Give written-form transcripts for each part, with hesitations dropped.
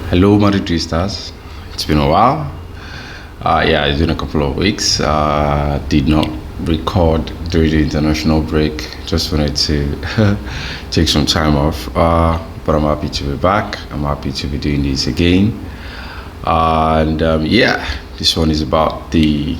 Hello, Madrid stars. It's been a while. Yeah, it's been a couple of weeks. Did not record during the international break. Just wanted to take some time off. But I'm happy to be back. I'm happy to be doing this again. Yeah, this one is about the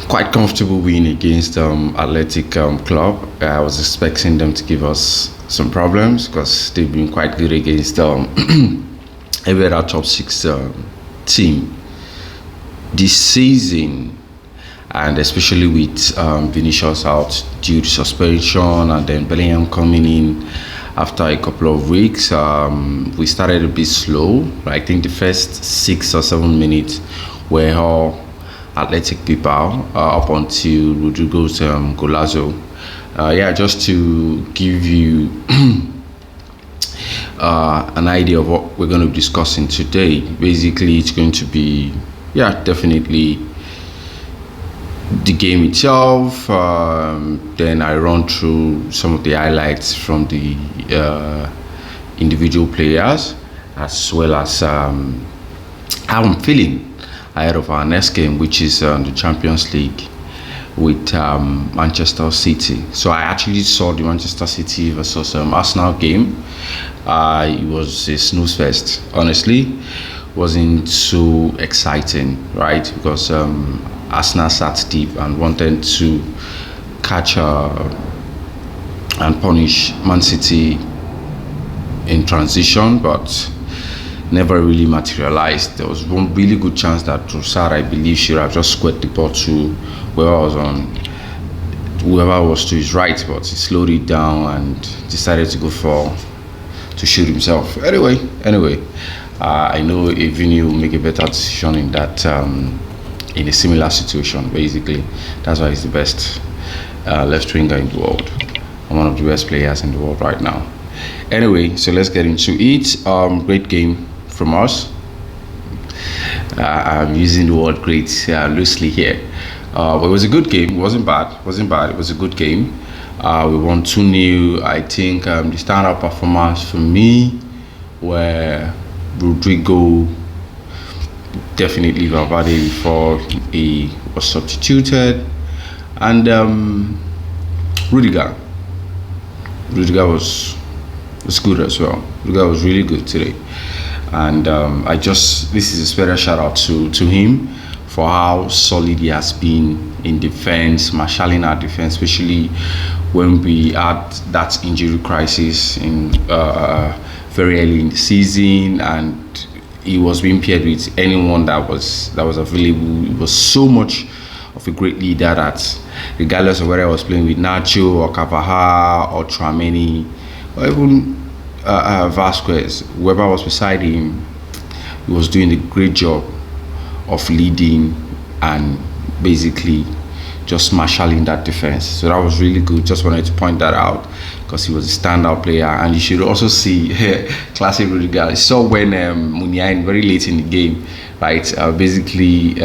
quite comfortable win against Athletic Club. I was expecting them to give us some problems because they've been quite good against every other top six team this season, and especially with Vinicius out due to suspension, and then Bellingham coming in after a couple of weeks. We started a bit slow. I think the first 6 or 7 minutes were all Athletic Bilbao up until Rodrygo's golazo. Yeah, just to give you an idea of what we're going to be discussing today. Basically, it's going to be, yeah, definitely the game itself. Then I run through some of the highlights from the individual players, as well as how I'm feeling ahead of our next game, which is the Champions League with Manchester City. So I actually saw the Manchester City versus Arsenal game. It was a snooze fest. Honestly, wasn't so exciting, right? Because Arsenal sat deep and wanted to catch and punish Man City in transition, but never really materialized. There was one really good chance that Trossard, I believe, should have just squared the ball to whoever was to his right, but he slowed it down and decided to go to shoot himself. Anyway, I know Vini will make a better decision in that in a similar situation. Basically, that's why he's the best left winger in the world and one of the best players in the world right now. Anyway, so let's get into it. Great game from us. I'm using the word great loosely here. But it was a good game. It wasn't bad. It was a good game. We won 2-0. I think the standout performance for me were Rodrygo, definitely Valverde before he was substituted, and Rudiger. Rudiger was good as well. Rudiger was really good today. And this is a special shout out to him for how solid he has been in defense, marshalling our defense, especially when we had that injury crisis in very early in the season, and he was being paired with anyone that was available. He was so much of a great leader that regardless of whether I was playing with Nacho or Cavaha or Trameni or even Vasquez, whoever was beside him, he was doing a great job of leading and basically just marshalling that defense. So that was really good. Just wanted to point that out because he was a standout player. And you should also see classic Rudiger. I saw when Muniain very late in the game, right, basically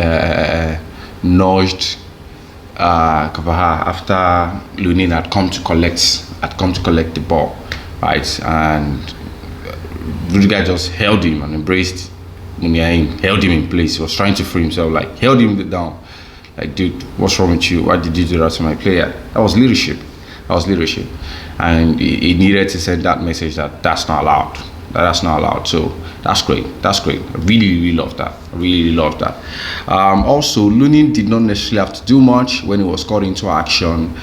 nudged Cavaha after Lunin had come to collect the ball, right, and Rudiger just held him and embraced Muniain, held him in place. He was trying to free himself, like held him down. Like, dude, what's wrong with you? Why did you do that to my player? That was leadership. And he needed to send that message that that's not allowed. That's not allowed. So that's great. I really love that. Also, Lunin did not necessarily have to do much when he was called into action.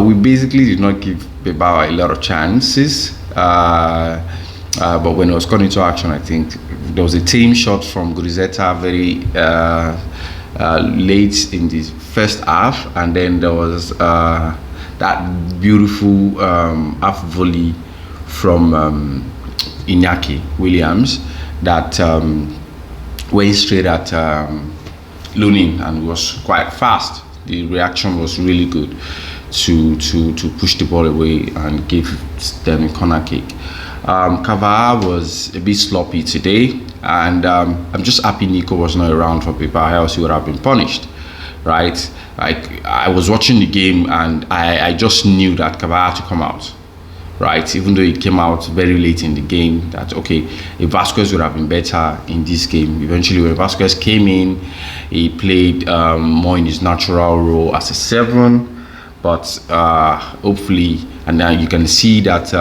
We basically did not give Bilbao a lot of chances. But when he was called into action, I think there was a team shot from Gurizeta very late in the first half, and then there was that beautiful half volley from Iñaki Williams that went straight at Lunin and was quite fast. The reaction was really good to push the ball away and give them a corner kick. Cavaha was a bit sloppy today, and I'm just happy Nico was not around for Bilbao, else he would have been punished, right? Like, I was watching the game and I just knew that Cavaha had to come out. right? Even though it came out very late in the game, that okay, if Vasquez would have been better in this game. Eventually, when Vasquez came in, he played more in his natural role as a seven, but hopefully, and now you can see that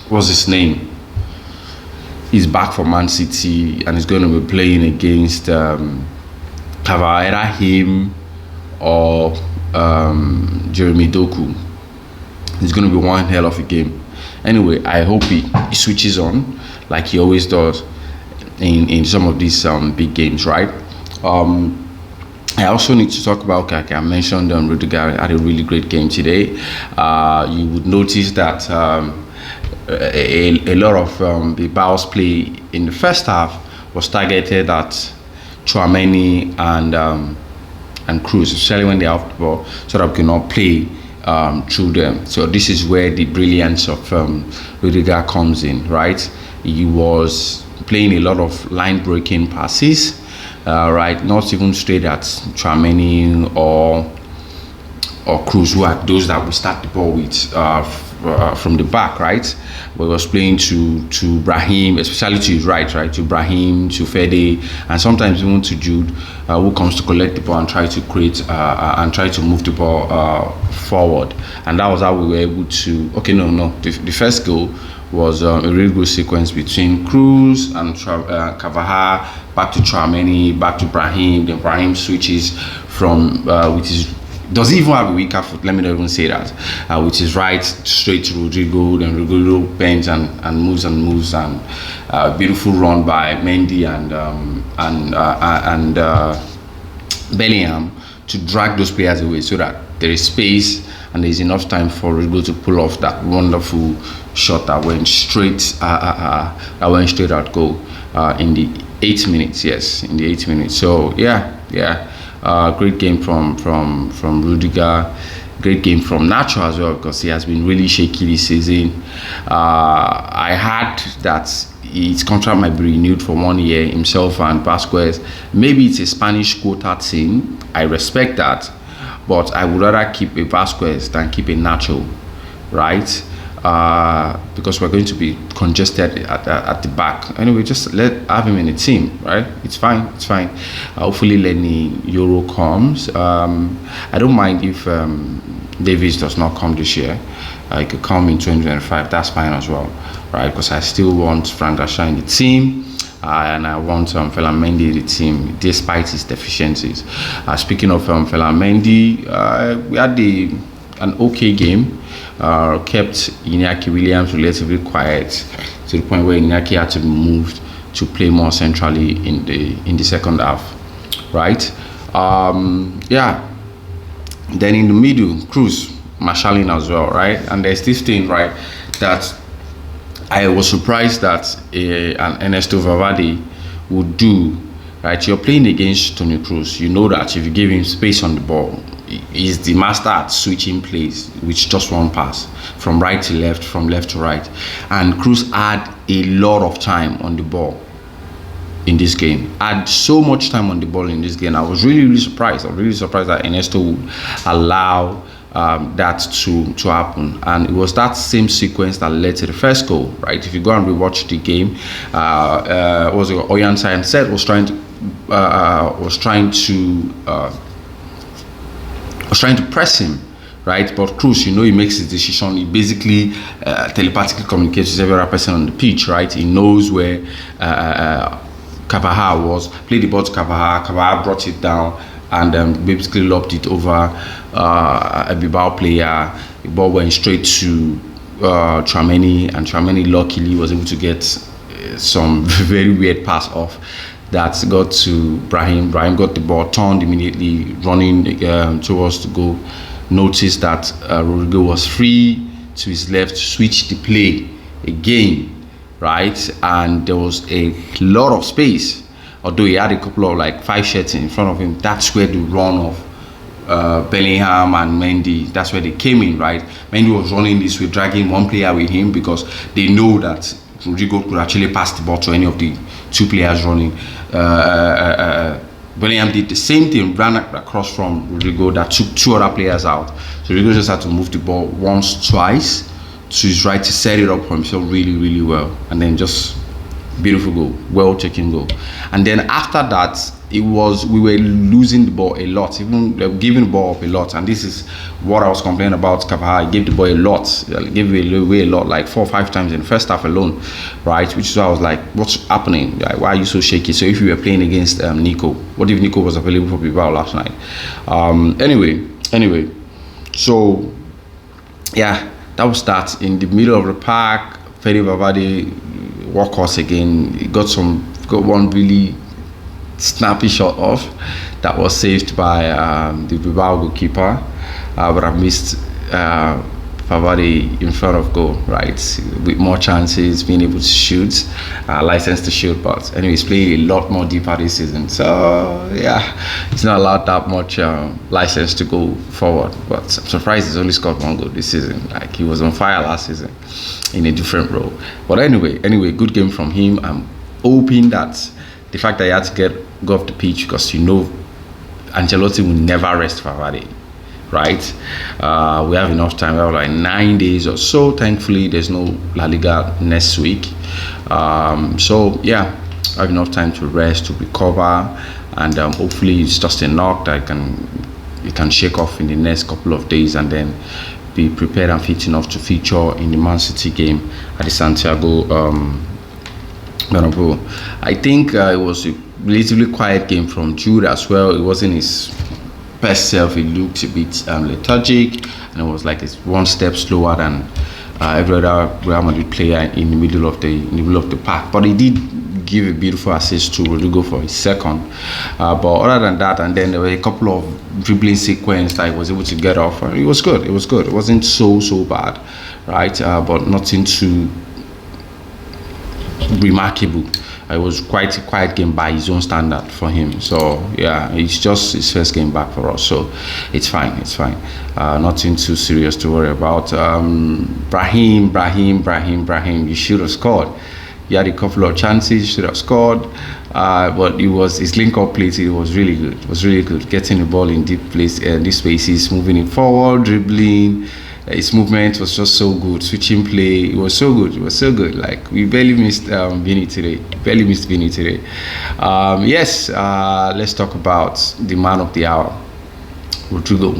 what's his name? He's back for Man City and he's going to be playing against either him or Jeremy Doku. It's going to be one hell of a game. Anyway, I hope he switches on like he always does in some of these big games, right? I also need to talk about, like I mentioned, Rudiger had a really great game today. You would notice that a lot of Bilbao's play in the first half was targeted at Tchouaméni and Kroos, especially when they have the ball, so that we cannot play through them. So this is where the brilliance of Rudiger comes in, right? He was playing a lot of line-breaking passes, right? Not even straight at Tchouaméni or Kroos, who are those that we start the ball with from the back, right? But he was playing to Brahim, especially to his right, to Brahim, to Fede, and sometimes even to Jude, who comes to collect the ball and try to create and try to move the ball forward. And that was how we were able to. Okay, no. The first goal was a really good sequence between Kroos and Carvajal, back to Tchouaméni, back to Brahim. Then Brahim switches from with his. Does he even have a weaker foot? Let me not even say that. Which is right straight to Rodrygo, then Rodrygo bends and moves and beautiful run by Mendy and Bellingham to drag those players away so that there is space and there is enough time for Rodrygo to pull off that wonderful shot that went straight at goal in the 8 minutes. Yes, in the 8 minutes. So yeah. Great game from Rudiger, great game from Nacho as well, because he has been really shaky this season. I heard that his contract might be renewed for 1 year, himself and Vasquez. Maybe it's a Spanish quota thing. I respect that, but I would rather keep a Vasquez than keep a Nacho, right? Because we're going to be congested at the back. Anyway, just have him in the team, right? It's fine. Hopefully Lenny Euro comes. I don't mind if Davies does not come this year. He could come in 2025. That's fine as well, right? Because I still want Frank Garcia in the team. And I want Ferland Mendy in the team, despite his deficiencies. Speaking of Ferland Mendy, we had an okay game. Kept Iñaki Williams relatively quiet to the point where Iñaki had to be moved to play more centrally in the second half, right? Then in the middle, Kroos marshalling as well, right? And there's this thing, right, that I was surprised that an Ernesto Valverde would do, right? You're playing against Toni Kroos. You know that if you give him space on the ball, he's the master at switching plays with just one pass from right to left, from left to right. And Kroos had a lot of time on the ball in this game. Had so much time on the ball in this game. I was really surprised. I was really surprised that Ernesto would allow that to happen, and it was that same sequence that led to the first goal, right? If you go and rewatch the game, was Oyan Sancet was trying to press him, right? But Kroos, he makes his decision. He basically telepathically communicates with every other person on the pitch, right? He knows where Carvajal was, played the ball to Carvajal brought it down, and basically lobbed it over a Bilbao player. The ball went straight to Tchouaméni, and Tchouaméni luckily was able to get some very weird pass off that got to Brahim. Brahim got the ball, turned immediately, running towards the goal. Noticed that Rodrygo was free to his left, switched the play again, right? And there was a lot of space. Although he had a couple of 5 shots in front of him, that's where the run of Bellingham and Mendy, that's where they came in, right? Mendy was running this way, dragging one player with him because they know that Rodrygo could actually pass the ball to any of the 2 players running. Bellingham did the same thing, ran across from Rodrygo, that took 2 other players out. So Rodrygo just had to move the ball once, twice to his right to set it up for himself really, really well, and then just beautiful goal, well taken goal. And then after that, we were losing the ball a lot, even giving the ball up a lot. And this is what I was complaining about. Carvajal gave the ball a lot, gave away a lot, like 4 or 5 times in the first half alone, right? Which is why I was like, what's happening? Like, why are you so shaky? So if you were playing against Nico, what if Nico was available for Bilbao last night? Anyway, so yeah, that was that. In the middle of the park, Fede Valverde workhorse again. He got one really snappy shot off that was saved by the Bilbao goalkeeper, but I missed Valverde in front of goal, right? With more chances, being able to shoot, license to shoot. But anyway, he's playing a lot more deeper this season, so yeah, he's not allowed that much license to go forward. But I'm surprised he's only scored 1 goal this season. Like, he was on fire last season in a different role. But anyway, good game from him. I'm hoping that the fact that he had to go off the pitch, because Ancelotti will never rest Valverde, right? We have enough time. We have like 9 days or so. Thankfully, there's no La Liga next week. So yeah, I have enough time to rest, to recover, and hopefully it's just a knock that he can shake off in the next couple of days, and then be prepared and fit enough to feature in the Man City game at the Santiago Bernabeu. I think it was a relatively quiet game from Jude as well. It wasn't his best self. He looked a bit lethargic, and it was like it's one step slower than every other Real Madrid player in the middle of the park. But he did give a beautiful assist to Rodrygo for his second. But other than that, and then there were a couple of dribbling sequence that he was able to get off. It was good. It wasn't so bad, right? But nothing too remarkable. It was quite a quiet game by his own standard for him. So yeah, it's just his first game back for us, so it's fine. Nothing too serious to worry about. Brahim, you should have scored. He had a couple of chances, should have scored, but his link-up play. It was really good. It was really good, getting the ball in deep spaces, moving it forward, dribbling. His movement was just so good. Switching play, it was so good. Like, we barely missed Vini today. Yes, let's talk about the man of the hour, Rodrygo.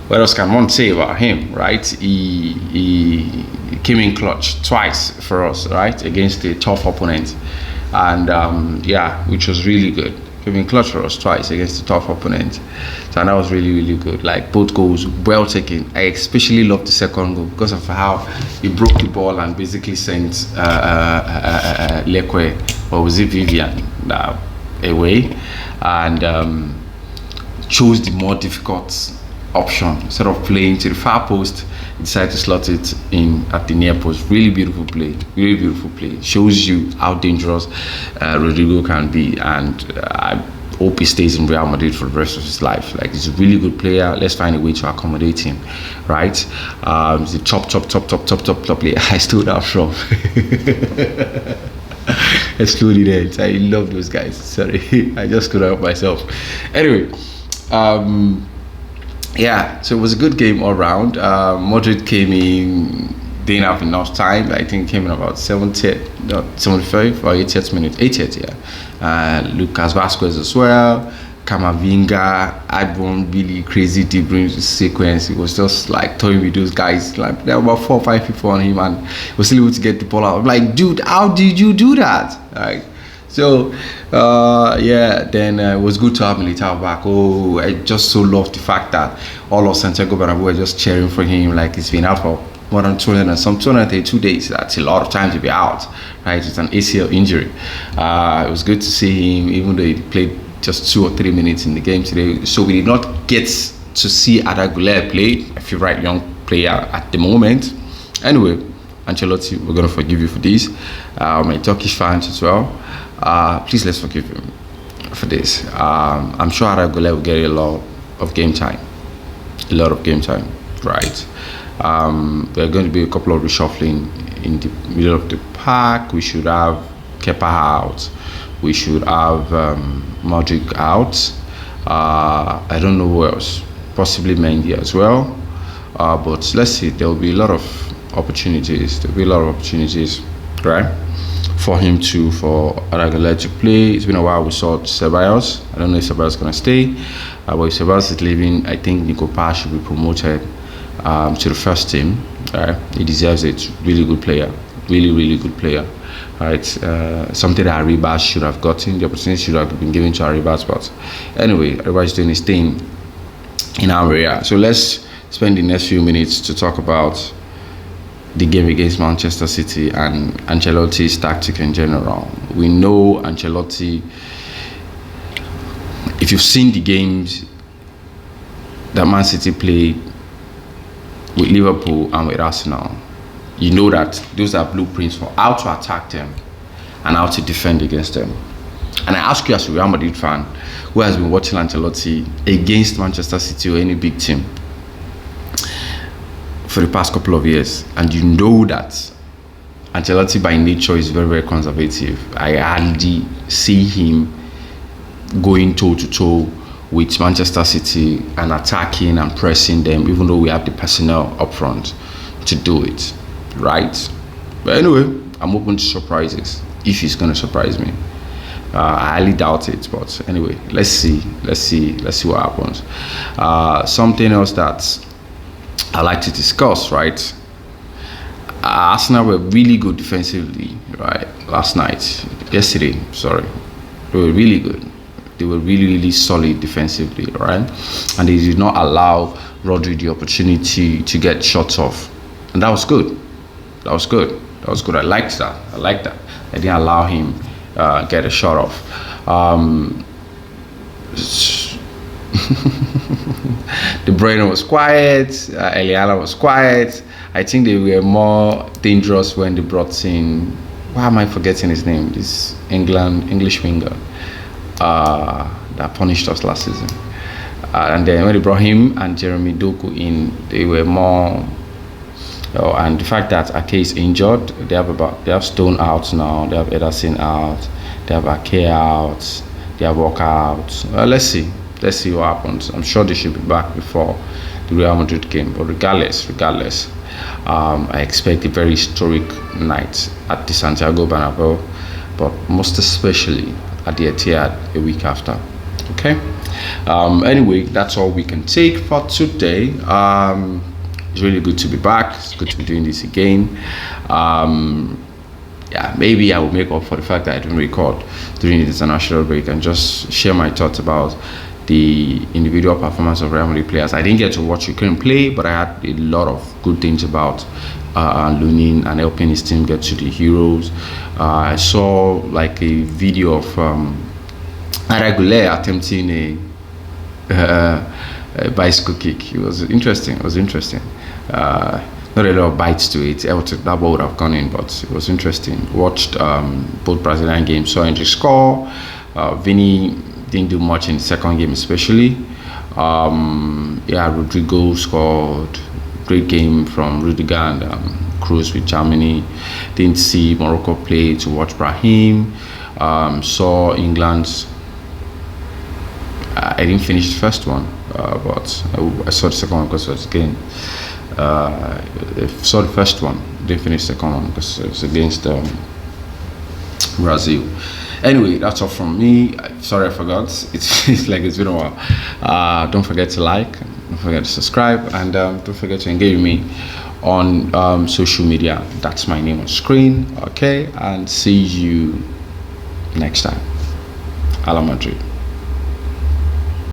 What else can one say about him, right? He came in clutch twice for us, right, against a tough opponent, and yeah, which was really good. Came in clutch for us twice against a tough opponent, so that was really good. Like, both goals well taken. I especially loved the second goal because of how he broke the ball and basically sent Lekwe, or was it Vivian, away, and chose the more difficult option. Instead of playing to the far post, he decided to slot it in at the near post. Really beautiful play. Shows you how dangerous Rodrygo can be, and I hope he stays in Real Madrid for the rest of his life. Like, he's a really good player. Let's find a way to accommodate him, right? He's a top player. I stood up from excluding it. I love those guys. Sorry, I just couldn't help myself. Anyway, yeah, so it was a good game all round. Madrid came in, didn't have enough time. I think came in about 75 or 80th minute. 80th, yeah. Lucas Vasquez as well. Camavinga had one really crazy dribbling sequence. It was just like toying with those guys. Like, there were about 4 or 5 people on him, and he was still able to get the ball out. I'm like, dude, how did you do that? Like, so yeah, then it was good to have Militao back. Oh, I just so love the fact that all of Santiago Bernabeu were just cheering for him. Like, he's been out for more than 232 days. That's a lot of time to be out, right? It's an ACL injury. It was good to see him, even though he played just 2 or 3 minutes in the game today. So we did not get to see Arda play, a favorite young player at the moment. Anyway, Ancelotti, we're going to forgive you for this. My Turkish fans as well. Please, let's forgive him for this. I'm sure Arda will get a lot of game time, right? There are going to be a couple of reshuffling in the middle of the park. We should have Kepa out. We should have Modric out. I don't know who else. Possibly Mendy as well. But let's see. There will be a lot of opportunities. There'll be a lot of opportunities, right? For him for Aragolet to play. It's been a while we saw Ceballos. I don't know if Ceballos is gonna stay, but if Ceballos is leaving, I think Nico Paz should be promoted to the first team. Right? He deserves it. Really good player. Really good player. Right? Something that Arribas should have gotten. The opportunity should have been given to Arribas, but anyway, Arribas is doing his thing in our area. So let's spend the next few minutes to talk about the game against Manchester City and Ancelotti's tactic in general. We know Ancelotti, if you've seen the games that Man City played with Liverpool and with Arsenal, you know that those are blueprints for how to attack them and how to defend against them. And I ask you as a Real Madrid fan who has been watching Ancelotti against Manchester City or any big team for the past couple of years, and you know that Ancelotti by nature is very conservative. I hardly see him going toe-to-toe with Manchester City and attacking and pressing them, even though we have the personnel up front to do it, right? But anyway, I'm open to surprises if he's going to surprise me. I highly doubt it, but anyway, let's see what happens. Something else that I like to discuss, right? Arsenal were really good defensively, right? Yesterday, they were really good. They were really solid defensively, right? And they did not allow Rodrygo the opportunity to get shots off, and that was good. I liked that. I didn't allow him get a shot off. De Bruyne was quiet. Eliana was quiet. I think they were more dangerous when they brought in. Why am I forgetting his name? This English winger that punished us last season. And then when they brought him and Jeremy Doku in, they were more. And the fact that Ake is injured, they have Stone out now. They have Ederson out. They have Ake out. They have Walker out. Let's see what happens. I'm sure they should be back before the Real Madrid game. But regardless, I expect a very historic night at the Santiago Bernabeu, but most especially at the Etihad a week after. Okay. Anyway, that's all we can take for today. It's really good to be back. It's good to be doing this again. Maybe I will make up for the fact that I didn't record during the international break and just share my thoughts about the individual performance of Real Madrid players. I didn't get to watch Ukraine play, but I had a lot of good things about Lunin and helping his team get to the Euros. I saw like a video of Aragolet attempting a bicycle kick. It was interesting. Not a lot of bites to it. That ball would have gone in, but it was interesting. Watched both Brazilian games, saw Hendrick score. Vini didn't do much in the second game, especially. Rodrygo scored. Great game from Rudiger and Kroos with Germany. Didn't see Morocco play to watch Brahim. Saw England. I didn't finish the first one, but I saw the second one because it was again. I saw the first one, didn't finish the second one because it was against Brazil. Anyway, that's all from me. Sorry I forgot. It's like it's been a while. Don't forget to like, don't forget to subscribe, and don't forget to engage with me on social media. That's my name on screen. Okay, and see you next time. Ala Madrid.